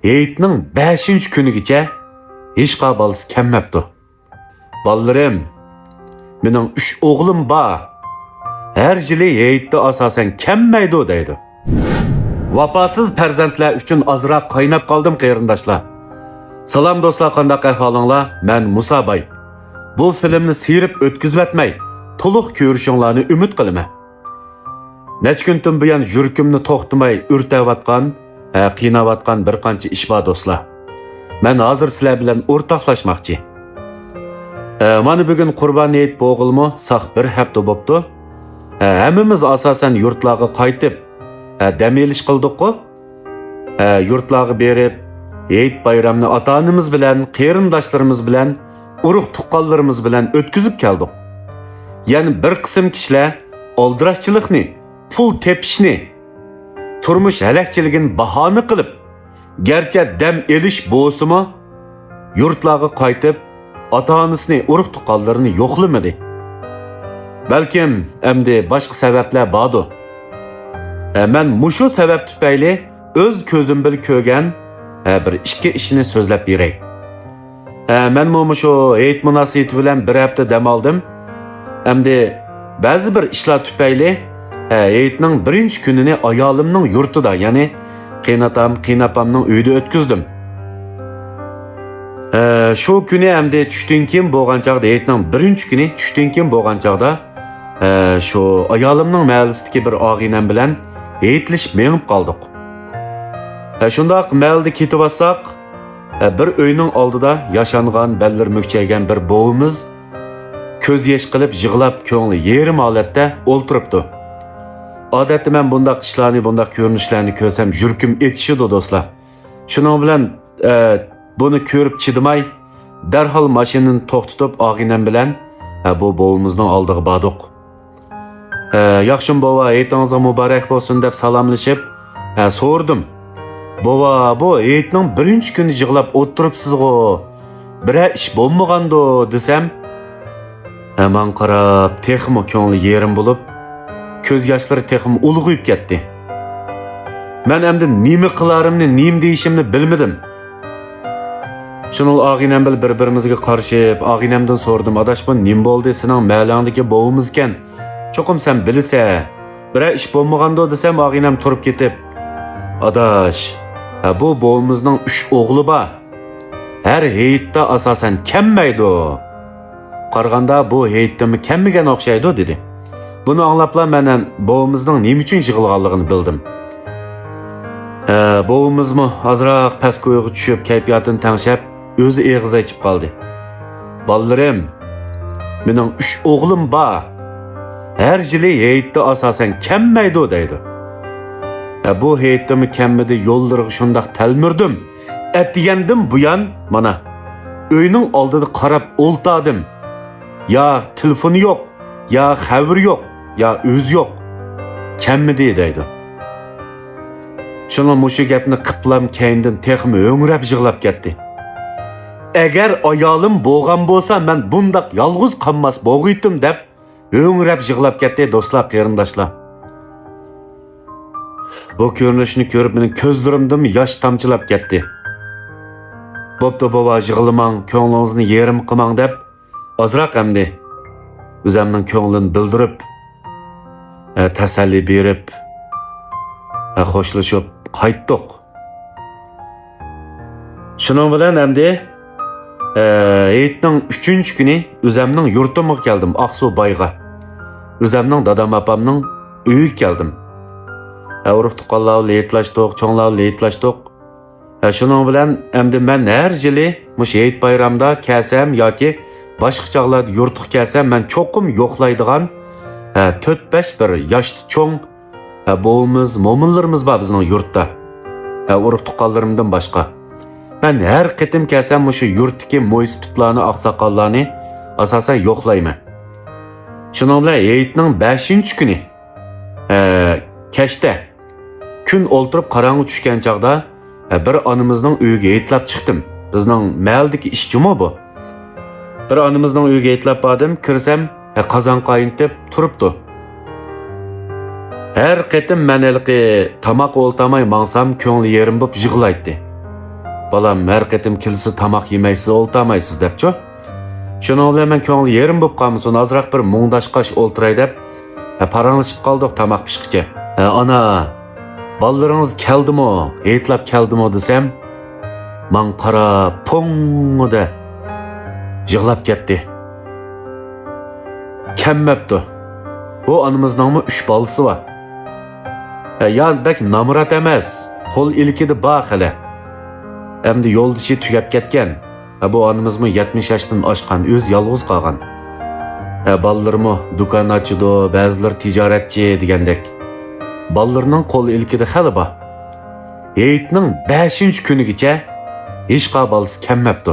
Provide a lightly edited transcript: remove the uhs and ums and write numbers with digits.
Eyitning 5-kunigacha hech qabolisi kelmabdi. Ballalarim, mening 3 o'g'lim bor. Har yili Eyitda asosan kelmaydi deydi. Vafosiz farzandlar uchun ozroq qaynab qoldim qarindoshlar. Salom do'stlar, qanday ahvolinglar? Men Musa Bay. Bu filmni sirib o'tkazib o'tmay, to'liq ko'rishinglarni umid qilaman. Necha kundan buyon yurkimni to'xtamay o'rtayotgan, qiynayotgan bir qancha ish bor do'stlar. Men hozir sizlar bilan o'rtoqlashmoqchi. Mana bugun Qurbon hayit bo'g'ilmi saq bir hafta bo'pti. Hammamiz asosan yurtlarga qaytib dam olish qildik-ku. Yurtlarga berib hayit bayramni ota-onamiz bilan, qarindoshlarimiz bilan, urug' tuqqanlarimiz bilan o'tkazib keldik. Ya'ni bir qism kishilar oldirashchilikni, pul tepishni, turmush halakchiligini bahona qilib, garchi dam olish bo'lsa-mu, yurtlarga qaytib ota-onasini, urug' tuqqanlarini yo'qlamadi. Balkim endi boshqa sabablar bordir. Men mushu sabab tufayli o'z ko'zim bilan ko'rgan bir ikki ishni so'zlab beray. Men mushu hayit munosabati bilan bir hafta dam oldim. Endi ba'zi bir ishlar tufayli hayitning birinchi kunini ayolimning yurtida, ya'ni qiynapamning uyida o'tkazdim. Shu kuni endi tushdan keyin bo'lgan chaqda, hayitning birinchi kuni tushdan keyin bo'lgan chaqda shu ayolimning mahallasidagi bir og'inam bilan hayitlish menib qoldik. Shundoq mahallada ketib olsak, bir uyning oldida yashangan, ballar mukchaygan bir bovimiz ko'z yosh qilib yig'lab, ko'ngli yerim holatda o'ltiribdi. Odatda men bundaq ishlarni, bundaq ko'rinishlarni ko'rsam yurkim etishidi do'stlar. Shuning bilan buni ko'rib chidamay, darhol mashinani to'xtatib og'inam bilan bu bovimizning oldiga bordik. Yaxshim bova, hayitingiz muborak bo'lsin deb salomlashib, so'rdim. Bova, bu hayitning birinchi kuni yig'lab o'tiribsiz-ku. Biror ish bo'lmagandi desam, man qarab, texmo ko'ngli yerim bo'lib, ko'z yoshlari texmo ulg'ayib ketdi. Men endi nima qilarimni, nima deyishimni bilmadim. Shunul og'inam bilan bir-birimizga qarshib, og'inamdan so'rdim, "Adash, bu nima bo'ldi? Sening mahallangdagi bovimiz ekan. Cho'qim sen bilsa, biror ish bo'lmagandi" desam, og'inam turib ketib, "Adash, bu bovimizning 3 o'g'li bor. Har hayitda asosan kelmaydi. Qaraganda bu hayitdami kelmagan o'xshaydi" dedi. Buni anglabla men bovimizning nima uchun yig'ilganligini bildim. Bovimizmi azroq pastga o'yga tushib, kayfiyatini tangshab, o'zi eg'iz ochib qoldi. "Ballalarim, mening 3 o'g'lim bor. Har yili hayitda asosan kelmaydi" deydi. Bu hayitdami kelmadi, yo'llarga shundoq talmirdim. Atgandim buyon mana uyning oldida qarab o'ltadim. Ya telefoni yo'q, ya xabar yo'q, ya o'z yo'q. Kelmadi deydi. Shuna mushu gapni qiplam keyindan texmi o'ngrab yig'lab ketdi. Agar ayolim bo'lgan bo'lsa, men bundaq yolg'iz qolmas bo'g'iydim deb o'ngrab yig'lab ketdi do'stlar, qarindoshlar. Bu ko'rinishni ko'rib mening ko'zlarimdan yosh tomchilab ketdi. "Bo'pti bova, yig'lamang, ko'nglingizni yerim qilmang" deb ozroq endi o'zimning ko'nglini bildirib, tasalli berib, xo'shlashib qaytdik. Shuning bilan endi hayitning 3-kuni o'zimning yurtimga keldim, Aqsuv Bayga. O'zimning dadam opamning uyiga keldim. Urug' tuqqanlarni hayitlaşdik, cho'nglarni hayitlaşdik. Shuning bilan endi men har yili mush hayit bayramda kelsam yoki boshqa chog'larda yurtga kelsam, men cho'qim yo'qlaydigan 4-5 bir yoshli cho'ng bovimiz, mo'minlarimiz bor bizning yurtda. Urug' tuqqanlarimdan boshqa. Men har qitim kelsam mushu yurtdagi mo'ysipitlarni, oqsoqollarni asosan yo'qlayman. Shuning bilan hayitning 5-kuni kechda kun o'ltirib qarong'i tushgan chaqda bir onamizning uyiga yetlab chiqdim. Bizning mahalladagi ish juma bu. Bir onamizning uyiga yetlab bordim, kirsam qozon qayintib turibdi. Her qitim men tamoq o'ltamay mangsam ko'ngli yerim bo'lib yig'laydi. balam her qitim kelsa tamoq yemaysiz, o'ltamaysiz debchi. Shuning bilan men ko'ngli yerim bo'lib qolmasin, azroq bir mungdashqash o'ltiray deb paranglashib qoldik tamoq pishqicha. Ana, ballarınız keldimi, eyitlab keldimi desem, man qarab pongda yig'lab ketdi. Kemmepti. Bu anamızning 3 balası var. Ya bek namurat emas, qo'l ilkidi bor hali. Endi yo'ldishi tugab ketgan. Bu anamizmi 70 yoshdan oshgan, o'z yolg'iz qolgan. Ballarımı dukan ochidi, ba'zilar tijoratchi degandek. Ballarning qo'l ilkidi hali bor. Yeyitning 5-kunigacha hech qanday balasi kemmepti.